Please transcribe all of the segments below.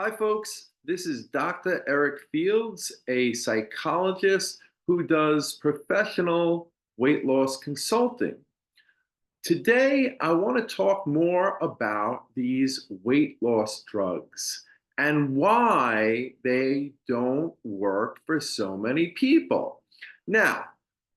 Hi, folks. This is Dr. Eric Fields, a psychologist who does professional weight loss consulting. Today, I want to talk more about these weight loss drugs and why they don't work for so many people. Now,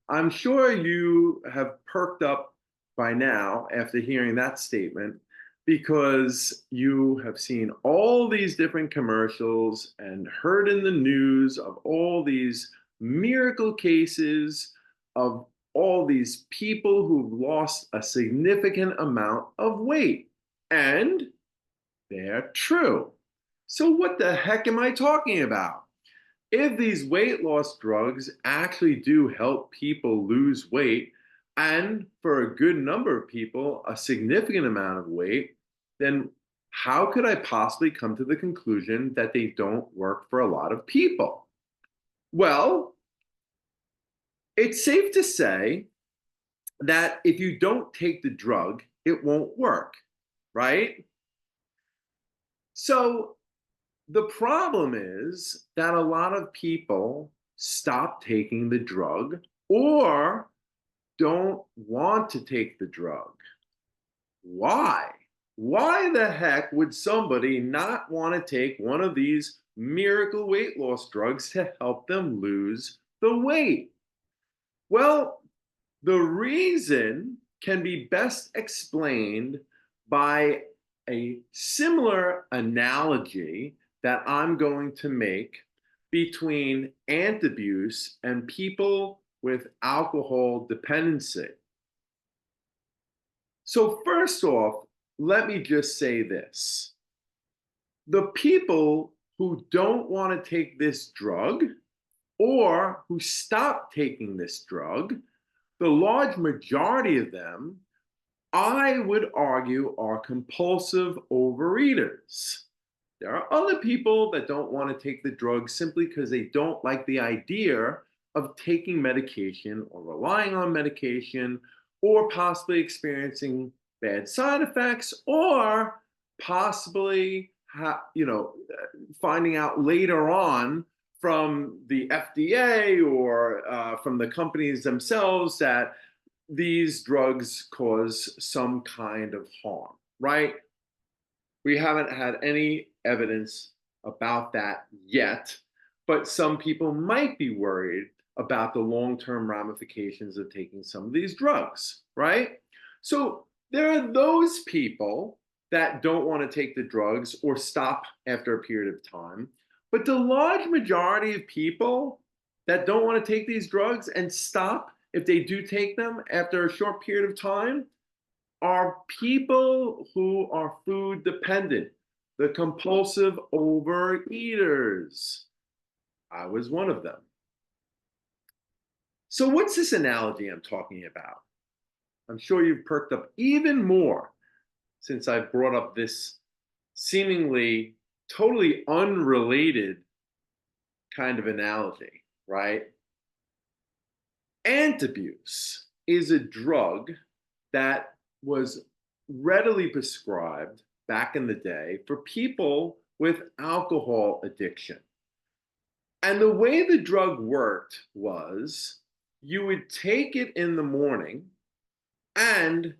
I'm sure you have perked up by now after hearing that statement because you have seen all these different commercials and heard in the news of all these miracle cases of all these people who've lost a significant amount of weight. And they're true. So, what the heck am I talking about? If these weight loss drugs actually do help people lose weight, and for a good number of people, a significant amount of weight, then how could I possibly come to the conclusion that they don't work for a lot of people? Well, it's safe to say that if you don't take the drug, it won't work, right? So the problem is that a lot of people stop taking the drug or don't want to take the drug. Why? Why the heck would somebody not want to take one of these miracle weight loss drugs to help them lose the weight? Well, the reason can be best explained by a similar analogy that I'm going to make between antabuse and people with alcohol dependency. So, first off, let me just say this. The people who don't want to take this drug or who stop taking this drug, the large majority of them, I would argue, are compulsive overeaters. There are other people that don't want to take the drug simply because they don't like the idea of taking medication or relying on medication or possibly experiencing bad side effects or possibly finding out later on from the FDA or from the companies themselves that these drugs cause some kind of harm, right? We haven't had any evidence about that yet, but some people might be worried about the long term ramifications of taking some of these drugs, right? So there are those people that don't want to take the drugs or stop after a period of time. But the large majority of people that don't want to take these drugs and stop if they do take them after a short period of time are people who are food dependent, the compulsive overeaters. I was one of them. So, what's this analogy I'm talking about? I'm sure you've perked up even more since I brought up this seemingly totally unrelated kind of analogy, right? Antabuse is a drug that was readily prescribed back in the day for people with alcohol addiction. And the way the drug worked was you would take it in the morning and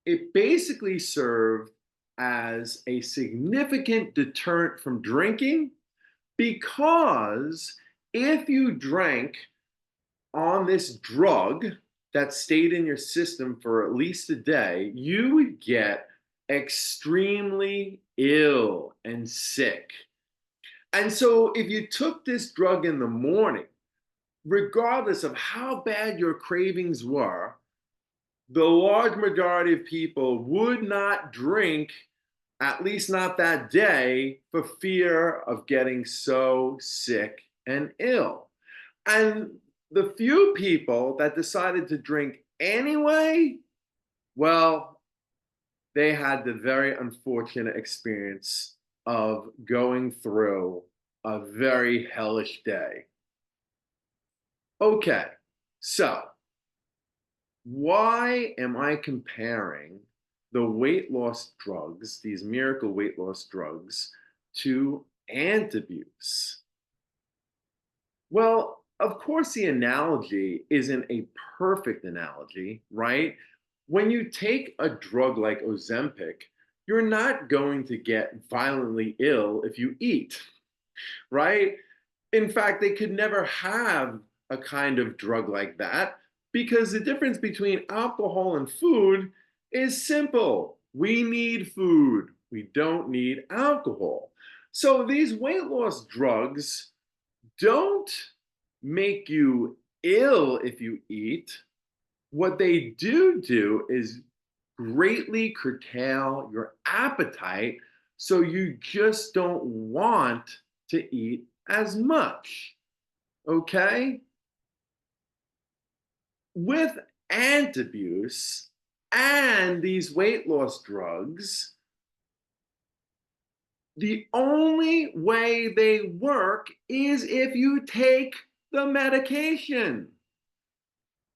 it basically served as a significant deterrent from drinking because if you drank on this drug that stayed in your system for at least a day, you would get extremely ill and sick. And so, if you took this drug in the morning, regardless of how bad your cravings were, the large majority of people would not drink, at least not that day, for fear of getting so sick and ill. And the few people that decided to drink anyway, well, they had the very unfortunate experience of going through a very hellish day. Okay, so why am I comparing the weight loss drugs, these miracle weight loss drugs, to ant abuse? Well, of course, the analogy isn't a perfect analogy, right? When you take a drug like Ozempic, you're not going to get violently ill if you eat, right? In fact, they could never have a kind of drug like that because the difference between alcohol and food is simple. We need food, we don't need alcohol. So these weight loss drugs don't make you ill if you eat. What they do is greatly curtail your appetite so you just don't want to eat as much. Okay? With ant abuse and these weight loss drugs, the only way they work is if you take the medication.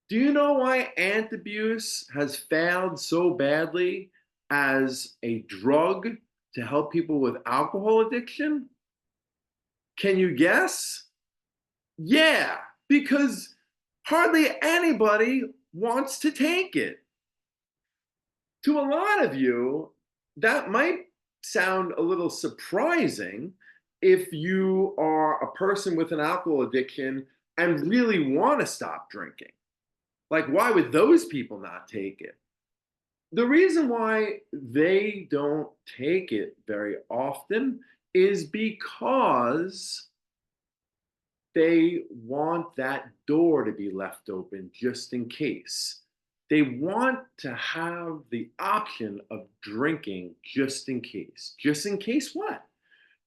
Do you know why ant abuse has failed so badly as a drug to help people with alcohol addiction? Can you guess? Yeah, because hardly anybody wants to take it. To a lot of you, that might sound a little surprising if you are a person with an alcohol addiction and really want to stop drinking. Like, why would those people not take it? The reason why they don't take it very often is because they want that door to be left open just in case. They want to have the option of drinking just in case. Just in case what?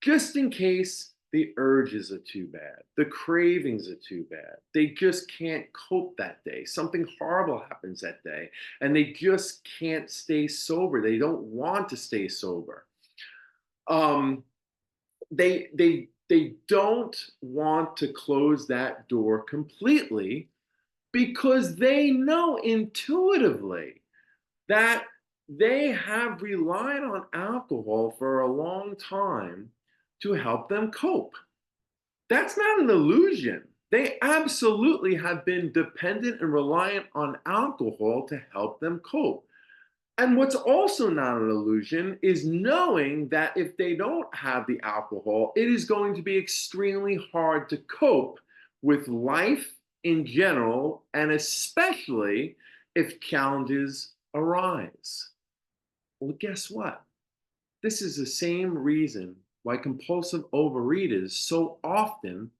Just in case the urges are too bad, the cravings are too bad. They just can't cope that day. Something horrible happens that day, and they just can't stay sober. They don't want to stay sober. Um, they don't want to close that door completely because they know intuitively that they have relied on alcohol for a long time to help them cope. That's not an illusion. They absolutely have been dependent and reliant on alcohol to help them cope. And what's also not an illusion is knowing that if they don't have the alcohol, it is going to be extremely hard to cope with life in general, and especially if challenges arise. Well, guess what? This is the same reason why compulsive overeaters so often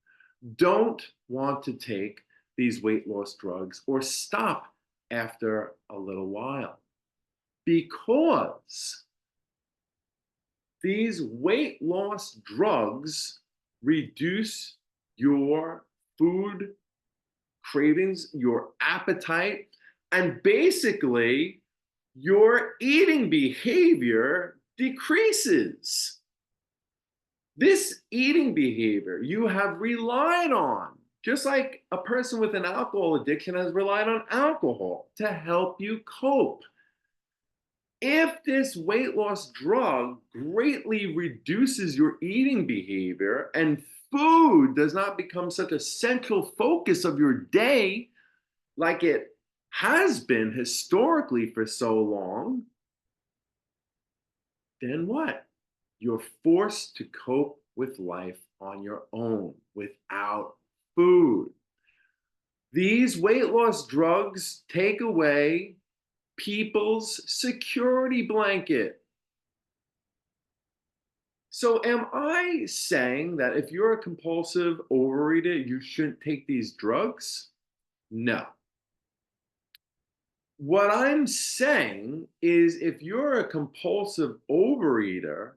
don't want to take these weight loss drugs or stop after a little while. Because these weight loss drugs reduce your food cravings, your appetite, and basically your eating behavior decreases. This eating behavior you have relied on, just like a person with an alcohol addiction has relied on alcohol to help you cope. If this weight loss drug greatly reduces your eating behavior and food does not become such a central focus of your day like it has been historically for so long, then what? You're forced to cope with life on your own without food. These weight loss drugs take away people's security blanket. So, am I saying that if you're a compulsive overeater, you shouldn't take these drugs? No. What I'm saying is if you're a compulsive overeater,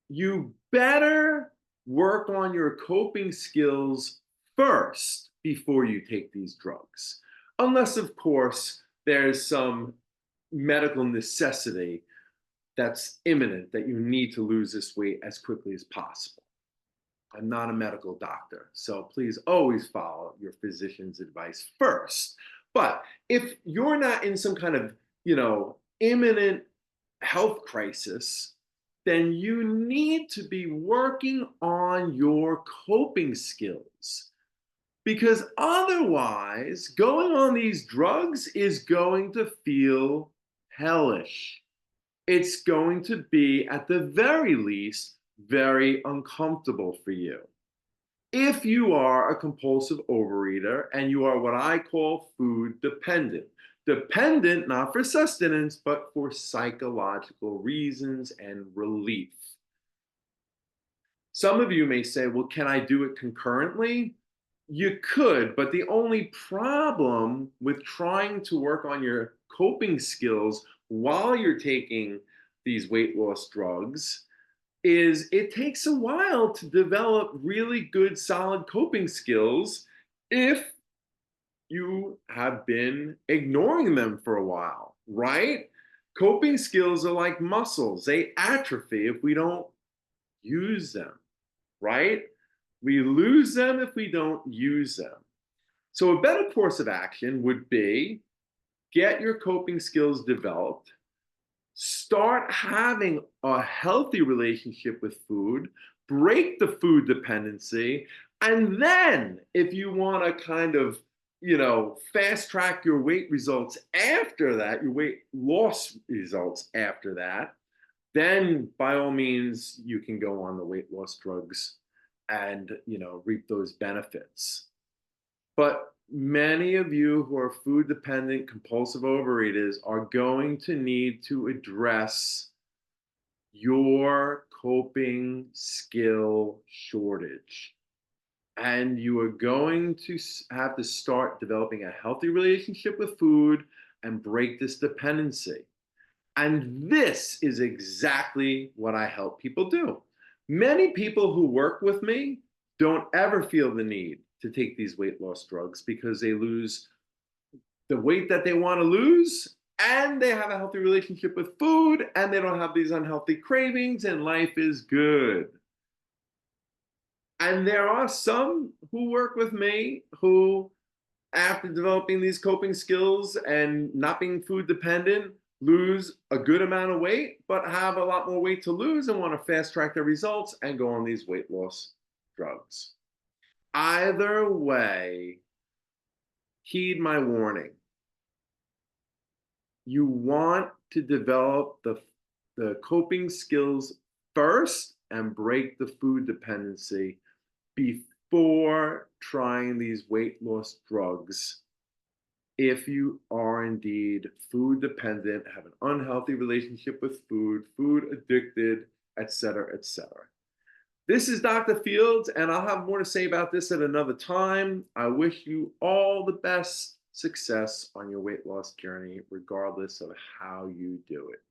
you better work on your coping skills first before you take these drugs. Unless, of course, there's some medical necessity that's imminent that you need to lose this weight as quickly as possible. I'm not a medical doctor, so please always follow your physician's advice first. But if you're not in some kind of, imminent health crisis, then you need to be working on your coping skills. Because otherwise, going on these drugs is going to feel hellish. It's going to be, at the very least, very uncomfortable for you. If you are a compulsive overeater and you are what I call food dependent, dependent not for sustenance, but for psychological reasons and relief. Some of you may say, well, can I do it concurrently? You could, but the only problem with trying to work on your coping skills while you're taking these weight loss drugs is it takes a while to develop really good, solid coping skills if you have been ignoring them for a while, right? Coping skills are like muscles, they atrophy if we don't use them, right? We lose them if we don't use them. So, a better course of action would be get your coping skills developed, start having a healthy relationship with food, break the food dependency, and then if you want to kind of fast track your weight results after that, your weight loss results after that, then by all means you can go on the weight loss drugs and reap those benefits. But many of you who are food dependent, compulsive overeaters are going to need to address your coping skill shortage. And you are going to have to start developing a healthy relationship with food and break this dependency. And this is exactly what I help people do. Many people who work with me don't ever feel the need to take these weight loss drugs because they lose the weight that they want to lose and they have a healthy relationship with food and they don't have these unhealthy cravings and life is good. And there are some who work with me who, after developing these coping skills and not being food dependent, lose a good amount of weight, but have a lot more weight to lose and want to fast track their results and go on these weight loss drugs. Either way, heed my warning. You want to develop the coping skills first and break the food dependency before trying these weight loss drugs. If you are indeed food dependent, have an unhealthy relationship with food, food addicted, etc., etc. This is Dr. Fields, and I'll have more to say about this at another time. I wish you all the best success on your weight loss journey, regardless of how you do it.